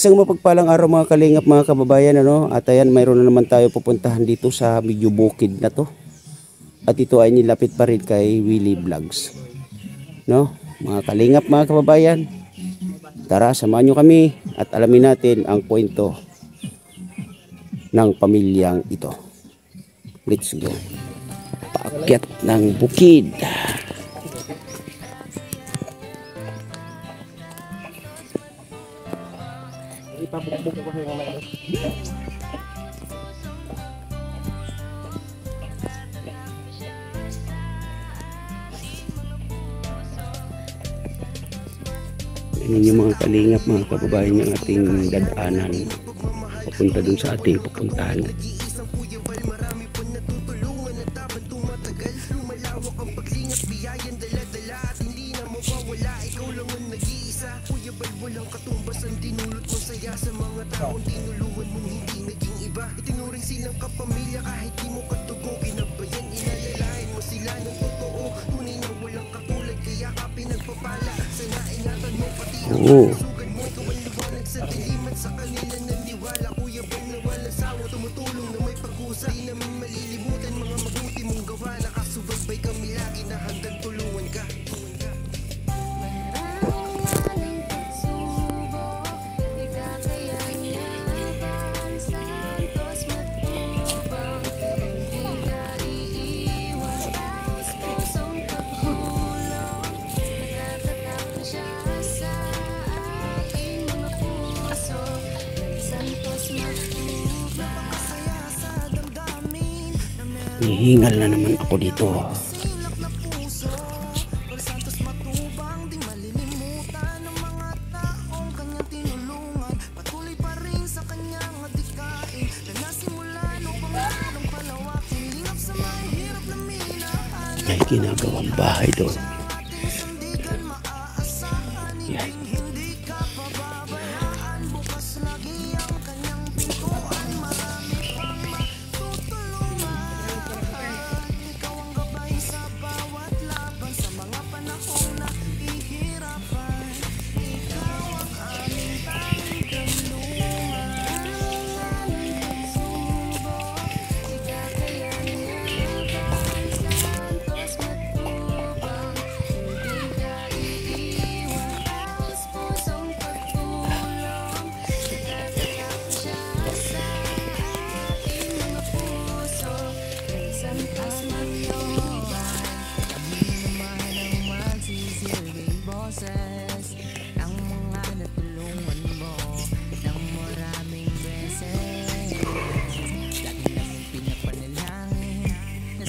Isang mapagpalang araw mga kalingap, mga kababayan, ano? At ayan, mayroon na naman tayo pupuntahan dito sa medyo bukid na to. At ito ay nilapit pa rin kay Willie Vlogs. No? Mga kalingap, mga kababayan, tara, samahan nyo kami at alamin natin ang kwento ng pamilyang ito. Let's go. Paakyat ng bukid. Ipabukbuk ko yung mga yun yung mga kalingap, mga kababayan, yung ating dadaanan papunta dun sa ating pupuntahan. Oh. Hihingal na naman ako dito. May ginagawang bahay doon. Yan.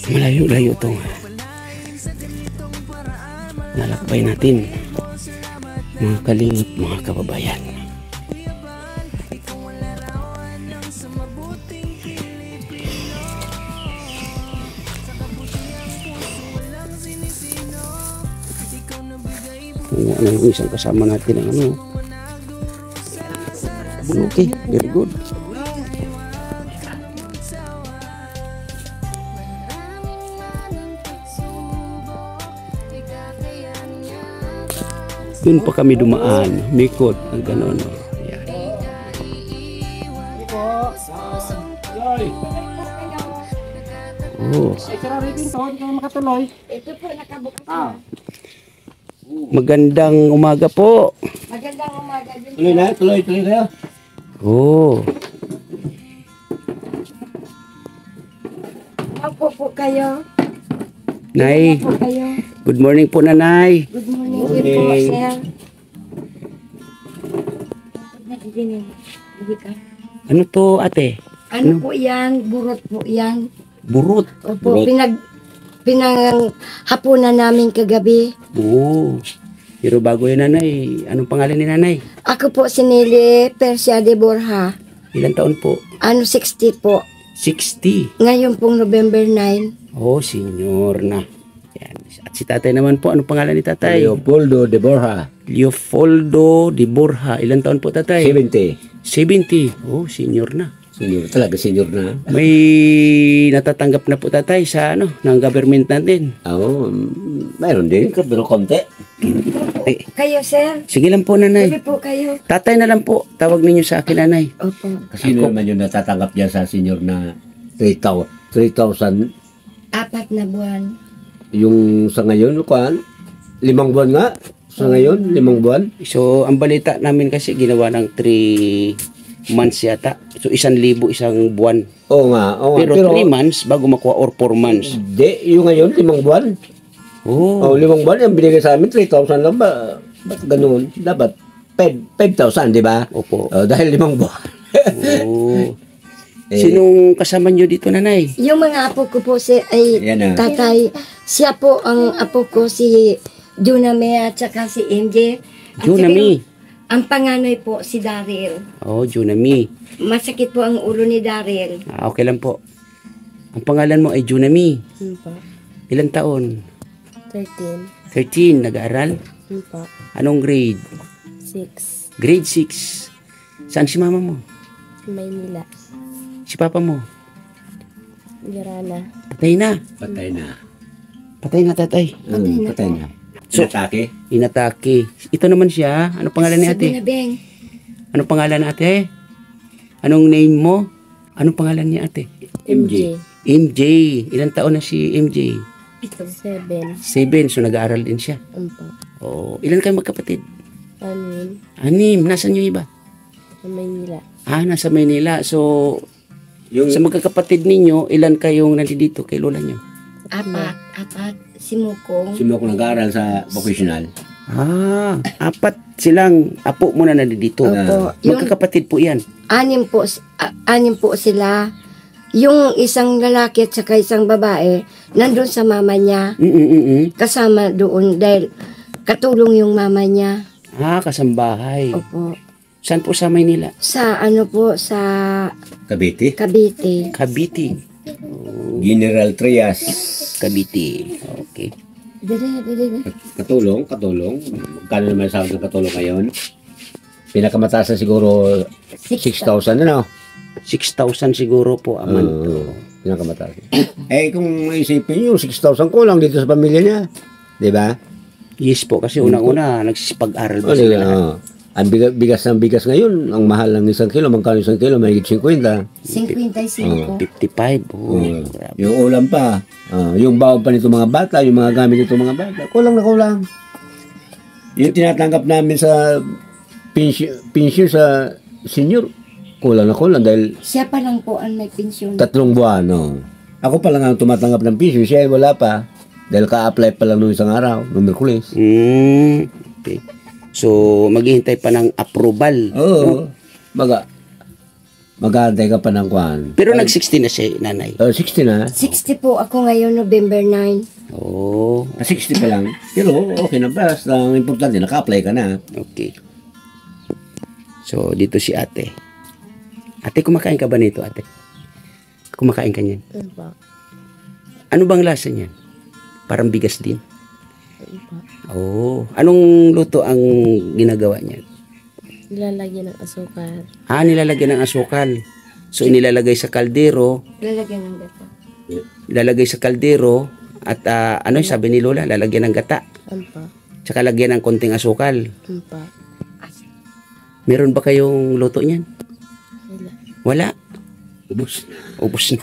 Malayo-layo itong nalakbay natin, mga kalingap, mga kababayan. Ano yung isang kasama natin ang ano. Okay, very good. Doon pa kami dumaan, mikot, ang gano'n. Ayan. Oh. Magandang umaga po. Magandang umaga din. Tuloy na, tuloy kayo. Oh. Opo po kayo. Nay. Opo kayo. Good morning po, nanay. Good morning. Good Po, morning. sir. Ano to, ate? Ano po yan? Burot po yan. Burot. Opo, Burot. pinanghapunan namin kagabi. Oo. Pero bago yun, nanay, anong pangalan ni nanay? Ako po si Nelly Persia de Borja. Ilang taon po? 60 po. 60. Ngayon pong November 9. Oh, senior na. Yan. At si tatay naman po, anong pangalan ni tatay? Leopoldo de Borja. Leopoldo de Borja. Ilang taon po tatay? 70. 70. Oh, senior na. Senior, talaga senior na. May natatanggap na po tatay sa ng government natin. Oo, mayroon din, pero konti. ate. kayo, sir. Sige lang po, nanay. Gabi po kayo. Tatay na lang po. Tawag ninyo sa akin, nanay. Opo. Sino naman yung natatanggap dyan sa senior na 3,000 4 na buwan. yung sa ngayon, kuan? 5 buwan nga? Sa ngayon, 5 buwan? So, ang balita namin kasi ginawa ng 3 months yata. So, 1,000 isang buwan. Oo nga, oo nga. Pero 3 months bago makuha or 4 months. Hindi, yung ngayon, 5 buwan. Oh. Oh, 5 buwan, yung binigay sa amin, 3,000 lang ba? Ba't ganun? Dapat 5,000, di ba? Opo. Oh, dahil 5 buwan. Oh. Eh, Sinong kasama nyo dito, nanay? Yung mga apo ko po ay Yan na. tatay. Siya po ang apo ko, si Juname at saka si MJ. At Junami. saka ang panganay po, si Daryl. Oh, Junami. Masakit po ang ulo ni Daryl. Ah, okay lang po. Ang pangalan mo ay Junami. Po. Ilang taon? 13. 13. Nag-aaral? Po. Anong grade? 6. Grade 6. Saan si mama mo? Maynila. Si papa mo? Garana. Patay na. Patay na. Patay na, tatay. Patay na. So- Inatake? Inatake. Ito naman siya. Ano pangalan ni Si ate? Binabeng. Anong pangalan ni ate? Anong name mo? Anong pangalan ni ate? MJ. MJ. Ilang taon na si MJ? 7. 7. So nag-aaral din siya. Po. Oh, ilan kayo magkapatid? 6. 6. Nasaan yung iba? Sa Maynila. Ah, nasa Maynila. So, Yung sa magkakapatid ninyo, ilan kayong nandito kay lola nyo? 4. Si Mukong. sino ko nag-aaral sa vocational. Ah, 4 silang apo mo na nandito. Opo. Yung Magkakapatid po yan. 6 po sila. Yung isang lalaki at saka isang babae, nandun sa mama niya. Kasama doon dahil katulong yung mama niya. Ah, kasambahay. Opo. Saan po sa Maynila? Sa sa Cavite. Cavite. Cavite. General Trias. Cavite. Okay. Dire. Katulong. Kano naman sa ng katulong ngayon? Pinakamataas na siguro 6,000 ano? 6,000 siguro po a month. Oo, pinakamataas. Kung isipin nyo, 6,000 ko lang dito sa pamilya niya. Di ba? Yes po, kasi unang-una, nagsisipag-aral ba O, sila lahat? ang bigas ng bigas ngayon, ang mahal ng 1 kilo, magkano 1 kilo, may 50. 55. 55. Oh, Oo. grabe. Yung ulam pa, yung bawang pa nito mga bata, yung mga gamit nito mga bata, kulang na kulang. Yung tinatanggap namin sa pension sa senior, kulang na kulang dahil Siya pa lang po ang may pensyon. 3 buwan. No? Ako pa lang ang tumatanggap ng pension, siya ay wala pa. Dahil ka-apply pa lang nung isang araw, nung Merkulis. Okay. So, maghihintay pa ng approval. Oo. Mag-aantay ka pa ng kwan. Pero nag-60 na si nanay. 60 na. 60 po ako ngayon, November 9. Oh, 60 pa lang. Pero okay na ba? Ang importante, naka-apply ka na. okay. So, dito si ate. Ate, kumakain ka ba nito, ate? Kumakain ka niyan. Po. Ano bang lasa niyan? Parang bigas din. Po. Oh, anong luto ang ginagawa niyan? Nilalagyan ng asukal. Ah, nilalagyan ng asukal. So, inilalagay sa kaldero, Lalagyan ng gata. lalagay sa kaldero, at ano yung sabi ni Lola, lalagyan ng gata. Po. Tsaka lagyan ng konting asukal. Po. Meron ba kayong luto niyan? Wala. Wala. Ubus. Ubus na.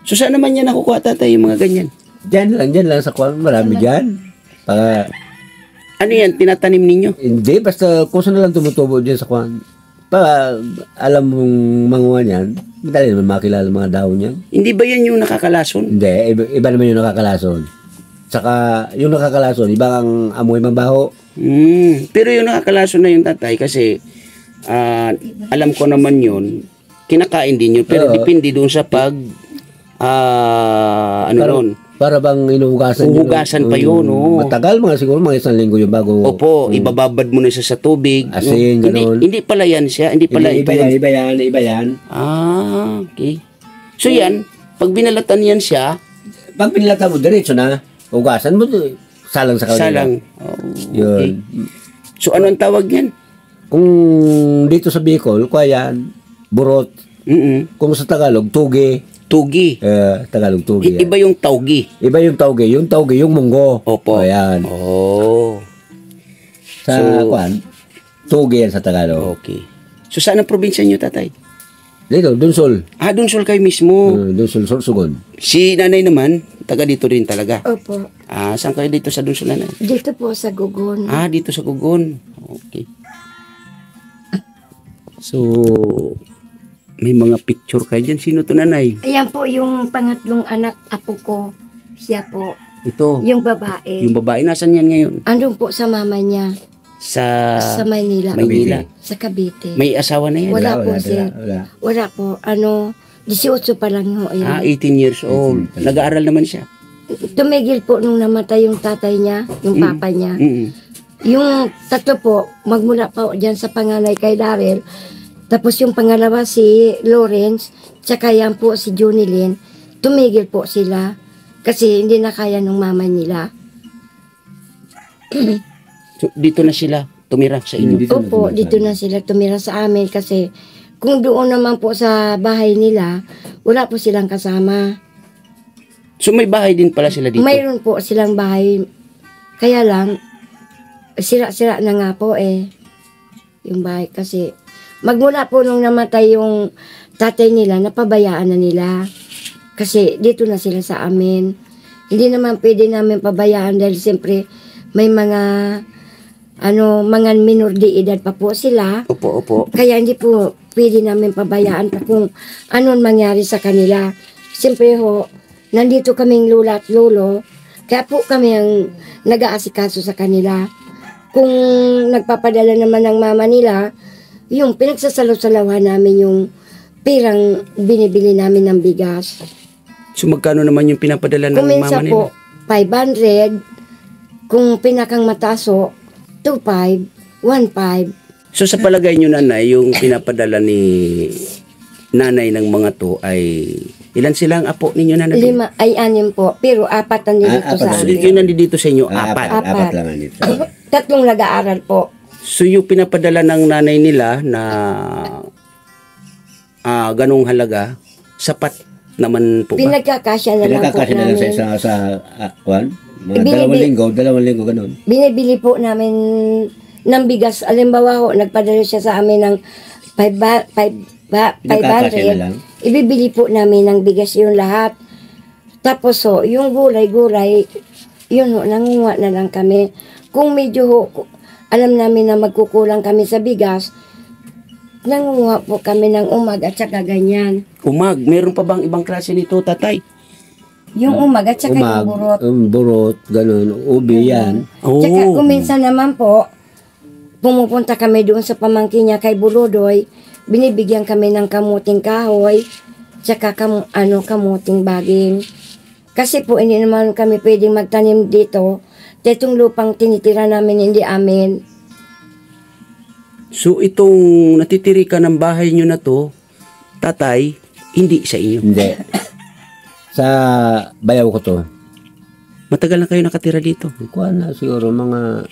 So, saan naman yan nakukuha, tatay, yung mga ganyan? Diyan lang sa kwan. Marami dyan. Ano yan, tinatanim ninyo? Hindi, basta kung saan na lang tumutubo dyan sa kwan. Alam mong manguha niyan, madali naman makilala mga daon niyan. Hindi ba yan yung nakakalason? Hindi, iba naman yung nakakalason. Saka yung nakakalason, iba ang amoy mabaho. Pero yung nakakalason na yung tatay, kasi alam ko naman yun, kinakain din yun, pero Oo. depende doon sa pag, ano nun, Para bang inuhugasan yun. Huhugasan pa yun, oo. Matagal, siguro mga 1 linggo yung bago. opo, ibababad mo na siya sa tubig. Asin, ganun. Hindi pala yan siya, hindi pala Iba yan. Ah, okay. So yan, pag binalatan yan siya, Pag pinilata mo, diretso na. Hugasan mo, salang sa kaldero. salang. Oh, okay. Yun. So ano ang tawag yan? Kung dito sa Bicol, kaya yan, burot. Mm-mm. Kung sa Tagalog, tuge. Tugi. Tagalog tugi. Iba yung taugi. Iba yung tauge. Yung tauge, yung munggo. Opo. Ayan. Oh. Sa So- kwan, tugi yan sa Tagalog. Okay. So saan ang probinsya niyo, tatay? Dito, Dunsol. Dunsol kayo mismo. Dunsol, Sorsogon. Si nanay naman, taga dito rin talaga. Opo. Saan kayo dito sa Dunsol, nanay? Dito po sa Gugon. Dito sa Gugon. Okay. So, may mga picture kayo dyan. Sino to, nanay? Ayan po yung pangatlong anak, apo ko. Siya po. Ito. Yung babae. Yung babae, nasan yan ngayon? Andun po sa mama niya. Sa Manila. Maynila. Sa Cavite. May asawa na yan? Wala po, sir. Wala. Wala po. 18 pa lang ho. Ayan. 18 years old. Nag-aaral naman siya. Tumigil po nung namatay yung tatay niya, yung papa niya. Mm-mm. Yung tatlo po, magmula pa dyan sa panganay kay Daryl. Tapos yung pangalawa si Lawrence, tsaka yan po si Junilyn. Tumigil po sila kasi hindi na kaya nung mama nila. So, dito na sila tumira sa inyo. Dito na Opo, sila. dito na sila tumira sa amin kasi kung doon naman po sa bahay nila, wala po silang kasama. So, may bahay din pala sila dito. Mayroon po silang bahay. Kaya lang, sira-sira na nga po yung bahay kasi magmula po nung namatay yung tatay nila, napabayaan na nila. Kasi dito na sila sa amin. Hindi naman pwede namin pabayaan dahil siyempre may mga mga minor de edad pa po sila. Opo, opo. Kaya hindi po pwede namin pabayaan pa kung anong mangyari sa kanila. Siyempre ho, nandito kaming lula at lolo, kaya po kami ang nag-aasikaso sa kanila. Kung nagpapadala naman ng mama nila, yung pinagsasalaw-salawan namin yung pirang binibili namin ng bigas. So, magkano naman yung pinapadala ng Kung mama minsan nila? po, 500, kung pinakang mataso, 2,500, 1,500. So, sa palagay nyo, nanay, yung pinapadala ni nanay ng mga to ay ilan silang apo ninyo, nanay? 6 po, pero 4 ang dito apat sa na So, amin. yung nandito sa inyo, apat. Apat lang ang dito. 3 nag-aaral po. So, yung pinapadala ng nanay nila na ganong halaga, sapat naman po ba? Pinagkakasya na lang po Pinagkakasya na lang namin. sa kwan. Mga Binibili- dalawang linggo, ganun. Binibili po namin ng bigas. Alimbawa ho, nagpadala siya sa amin ng Pinagkakasya na lang. 500. Ibibili po namin ng bigas yung lahat. Tapos ho, yung gulay-gulay, yun ho, nangunguha na lang kami. Kung medyo ho, alam namin na magkukulang kami sa bigas, nangunguha po kami ng umag at saka ganyan. Umag, meron pa bang ibang klase nito, tatay? Yung umag at saka yung burot. Burot, ganun. Ubi yan. Oh. Tsaka kung minsan naman po, pumupunta kami doon sa pamangkin niya kay Bulodoy, binibigyan kami ng kamuting kahoy, tsaka kamuting baging. Kasi po, hindi naman kami pwedeng magtanim dito. Itong lupang tinitira namin, hindi amin. So, itong natitiri ka ng bahay nyo na to, tatay, hindi sa inyo. Hindi. Sa bayaw ko to. Matagal na kayo nakatira dito. Kuha na siguro mga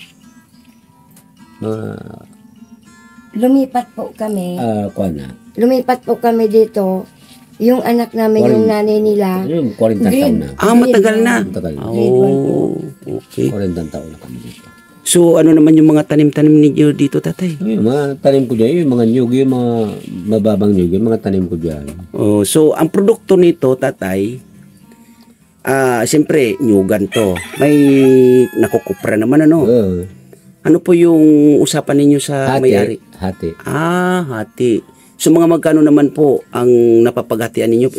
Lumipat po kami. kuha na. Lumipat po kami dito. Yung anak namin, yung nanay nila. Yung 40 taon na. Matagal na. Matagal na. Oh, okay. 40 taon na kami dito. So, ano naman yung mga tanim-tanim ninyo dito, tatay? Yung mga tanim ko dyan, yung mga nyug, yung mga mababang nyug, yung mga tanim ko dyan. Oh, so, ang produkto nito, tatay, siyempre, nyugan to. May nakukupra naman, ano? Ano po yung usapan ninyo sa may-ari? Hati. Hati. So, mga magkano naman po ang napapaghatian ninyo?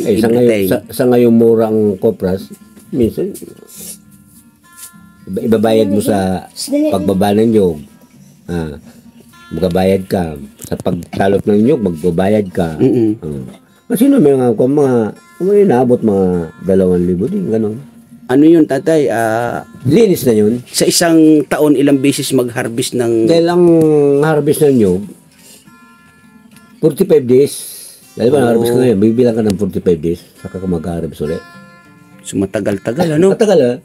Sa ngayon mura ang kopras, minsan, ibabayad mo sa pagbaba ng nyug. Magbabayad ka. Sa pagtalop ng nyug, magbabayad ka. Kasi may mga inaabot mga 2,000 din, gano'n. Ano yun, tatay? Linis na yun. Sa isang taon, ilang beses mag-harvest ng... Dahil ang harvest ng nyug, 45 days. Dahil ba, harvest ka ngayon, bibilang ka ng 45 days, saka ka mag-harvest ulit. So, matagal-tagal, ano? Matagal,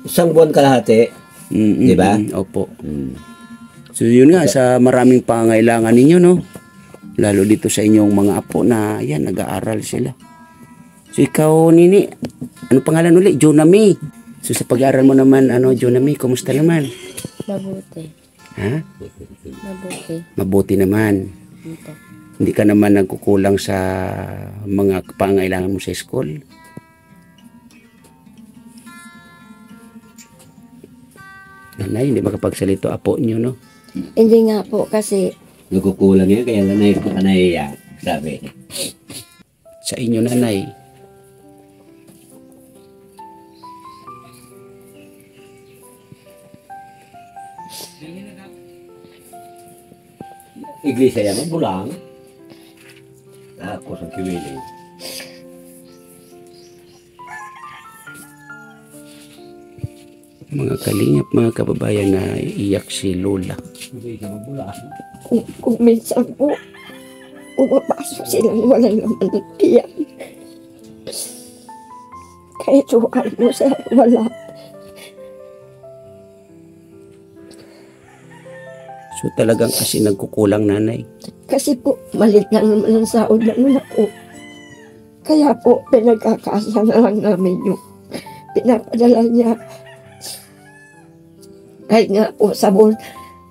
isang buwan kalahati. Di ba? Opo. So, yun nga, sa maraming pangailangan ninyo, no? Lalo dito sa inyong mga apo na, yan, nag-aaral sila. So ikaw, Nini, ano pangalan ulit? Jonami. So sa pag-aaral mo naman, Jonami, kumusta naman? Mabuti. Ha? Mabuti. Mabuti naman. Ito. Hindi ka naman nagkukulang sa mga pangailangan mo sa school. Nanay, hindi makapagsalito apo niyo, no? Hindi nga po kasi Nagkukulang yan, kaya lanay ka naiya. Sabi. Sa inyo, nanay. Iglesia yan, bulang. Ako sa kiwiling. Mga kalingap, mga kababayan na iyak si Lola. Iglesia mo bulang. kung minsan po, umapasok silang walang laman ng tiyan. Kahit sukaan mo sir, wala. So talagang kasi nagkukulang, nanay. Kasi po, malit lang naman ang sahod ng anak ko. Kaya po, pinagkakasya na lang namin yung pinapadala niya. Kahit nga po sabon,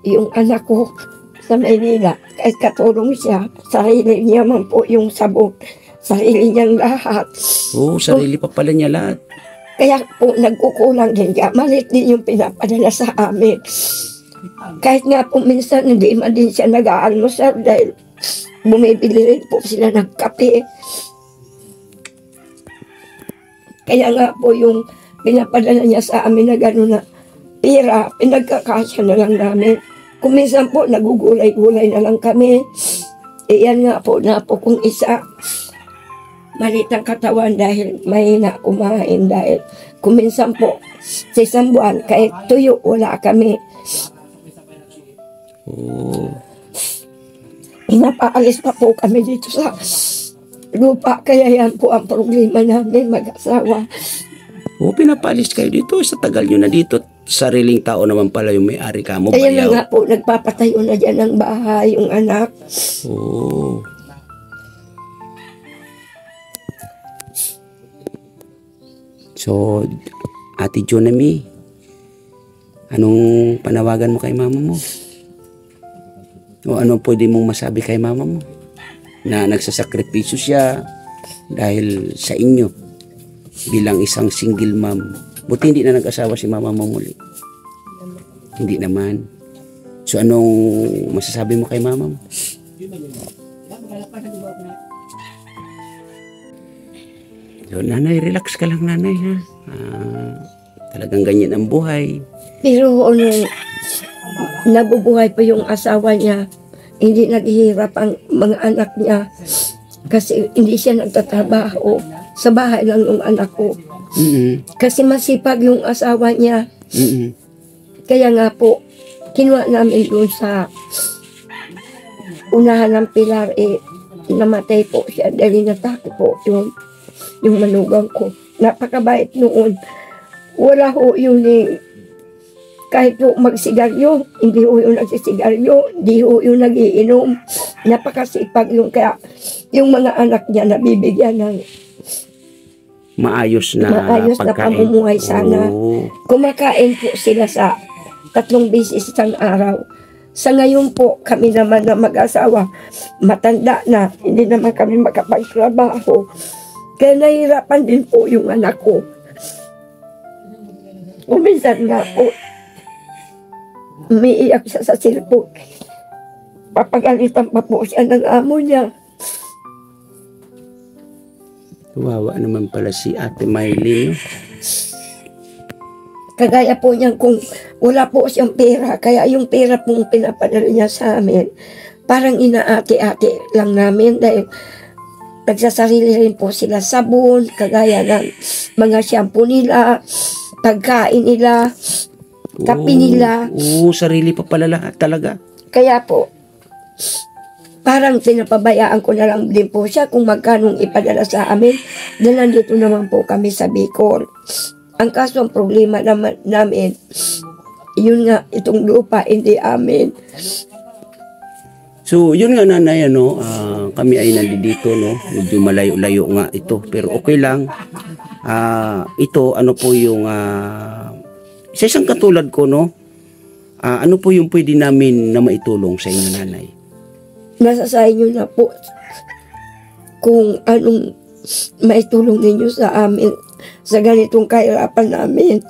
yung anak ko sa Maynila, kahit katulong siya, sarili niya man po yung sabon. Sarili niyang lahat. Oo, sarili pa pala niya lahat. Kaya po, nagkukulang din kaya malit din yung pinapadala sa amin. Kahit nga po minsan hindi man din siya nag-aalmusal dahil bumibili rin po sila ng kape. Kaya nga po yung pinapadala niya sa amin na gano'n na pira, pinagkakasya na lang namin. Kung minsan po nagugulay-gulay na lang kami. Iyan nga po na po kung isa. Malit ang katawan dahil mahina kumain dahil kung minsan po sa isang buwan kahit tuyo wala kami. Oo. Pinapaalis pa po kami dito sa lupa kaya yan po ang problema namin mag-asawa. Oo, pinapalis kayo dito. Sa tagal nyo na dito, sariling tao naman pala yung may-ari ka mo. Kaya na Bayaw. nga po nagpapatayo na dyan ng bahay yung anak. Oo. So, Ate Jonami, anong panawagan mo kay mama mo? O ano pwede mong masabi kay mama mo? Na nagsasakripisyo siya dahil sa inyo bilang isang single mom. Buti hindi na nag-asawa si mama mo muli. Hindi naman. So anong masasabi mo kay mama mo? So, nanay, relax ka lang, nanay, ha? Talagang ganyan ang buhay. Pero nung nabubuhay pa yung asawa niya, hindi naghihirap ang mga anak niya kasi hindi siya nagtatrabaho. Sa bahay lang yung anak ko. Kasi masipag yung asawa niya. Kaya nga po, kinuha namin doon sa unahan ng pilar, namatay po siya dahil natake po yung manugang ko. Napakabait noon. Wala ho yun kahit po magsigaryo, hindi ho yung nagsisigaryo, hindi ho yung nagiinom. Napakasipag yung kaya yung mga anak niya nabibigyan ng maayos na pagkain. pamumuhay sana. Oo. Kumakain po sila sa 3 beses isang araw. Sa ngayon po, kami naman na mag-asawa, matanda na, hindi naman kami makapagtrabaho. Kaya nahihirapan din po yung anak ko. Minsan nga po, umiiyak siya sa cellphone. Papagalitan pa po siya ng amo niya. Wawa naman pala si Ate Maylin. Kagaya po niyan kung wala po siyang pera, kaya yung pera pong pinapadala niya sa amin, parang inaati-ati lang namin dahil nagsasarili rin po sila sabon, kagaya ng mga shampoo nila, pagkain nila, kape nila. Oo, sarili pa pala lahat talaga. Kaya po, parang pinapabayaan ko na lang din po siya kung magkanong ipadala sa amin dahil nandito naman po kami sa Bicol. Ang kaso ang problema namin, yun nga, itong lupa, hindi amin. So, yun nga, nanay, kami ay nandito, no? Medyo malayo-layo nga ito, pero okay lang. Ito, ano po yung sa isang katulad ko, no? Ano po yung pwede namin na maitulong sa inyo, nanay? Nasa sa inyo na po kung anong maitulong ninyo sa amin sa ganitong kahirapan namin.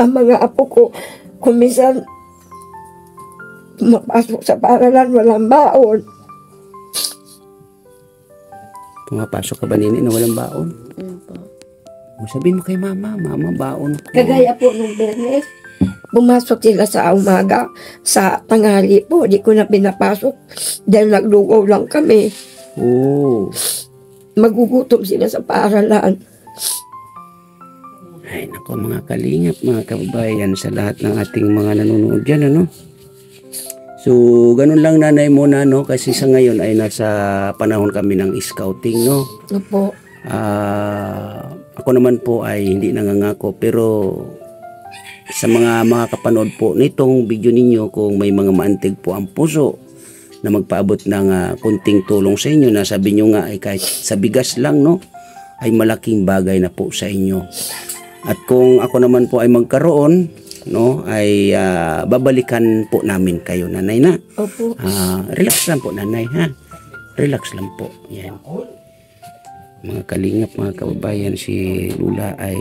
Ang mga apo ko, kung minsan mapasok sa paaralan, walang baon. Pumapasok ka ba, nini, na walang baon? Opo. Sabihin mo kay mama, baon ko. Kagaya po nung Bernes, pumasok sila sa umaga, sa tanghali po, di ko na pinapasok dahil naglugaw lang kami. Oo. Magugutom sila sa paaralan. Ay, nako mga kalingap, mga kababayan, sa lahat ng ating mga nanonood dyan, ano? So, ganun lang, nanay, muna, no? Kasi sa ngayon ay nasa panahon kami ng scouting, no? Opo. Ako naman po ay hindi nangangako, pero sa mga kapanood po nitong video ninyo, kung may mga maantig po ang puso na magpaabot ng kunting tulong sa inyo, na sabi nyo nga ay kahit sa bigas lang, no? Ay malaking bagay na po sa inyo. At kung ako naman po ay magkaroon, no, ay babalikan po namin kayo, nanay, na. Opo. Relax lang po, nanay, ha? Relax lang po. Yan. Mga kalingap, mga kababayan, si Lula ay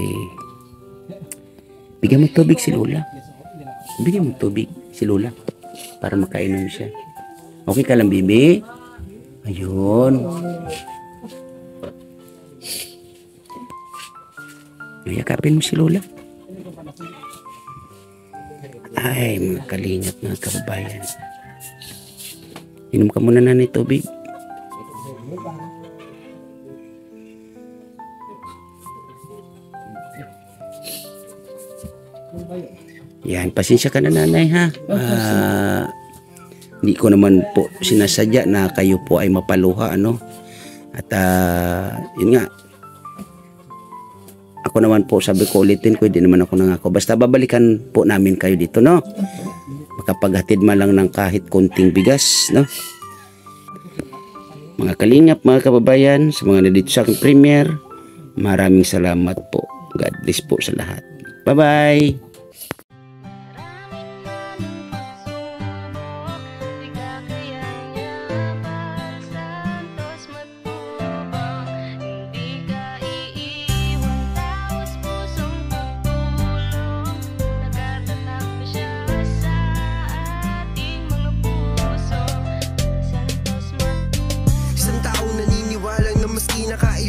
bigyan mo tubig si Lula. Bigyan mo tubig si Lula para makainom siya. Okay ka lang, bibi? Ayun. Yakapin mo si Lola. Ay, mga kalingap, mga kababayan. Inom ka muna, nanay, tubig. Yan, pasensya ka na, nanay, ha? Hindi ko naman po sinasadya na kayo po ay mapaluha, ano? At yun nga, ako naman po, sabi ko ulitin ko, hindi naman ako nangako. Basta babalikan po namin kayo dito, no? Makapaghatid man lang ng kahit konting bigas, no? Mga kalingap, mga kababayan, sa mga nandito sa aking premiere, maraming salamat po. God bless po sa lahat. Bye-bye!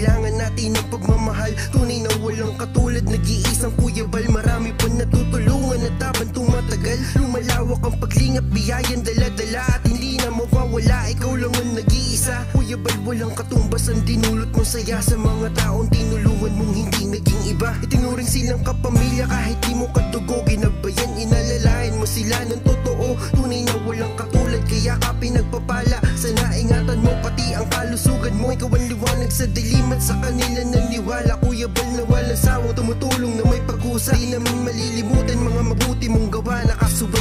Kailangan natin ng pagmamahal, tunay na walang katulad, nag-iisang Kuya Bal. Marami pa natutulungan at habang tumatagal, lumalawak ang paglingap, biyayan dala-dala at hindi na mawawala. Ikaw lang ang nag-iisa, Kuya Bal, walang katumbas ang dinulot mong saya sa mga taong tinulungan mong hindi naging iba. Itinuring silang kapamilya kahit di mo kadugo, ginabayan, inalalayan mo sila ng totoo. Tunay na walang katulad, kaya ka pinagpapala. Sana ingatan mo pati ang kalusugan mo. Ikaw ang liwanag sa dilim at sa kanila naniwala. Kuya Bal, na walang sawang tumutulong na may pag-usa. Di namin malilimutan mga mabuti mong gawa, nakasubay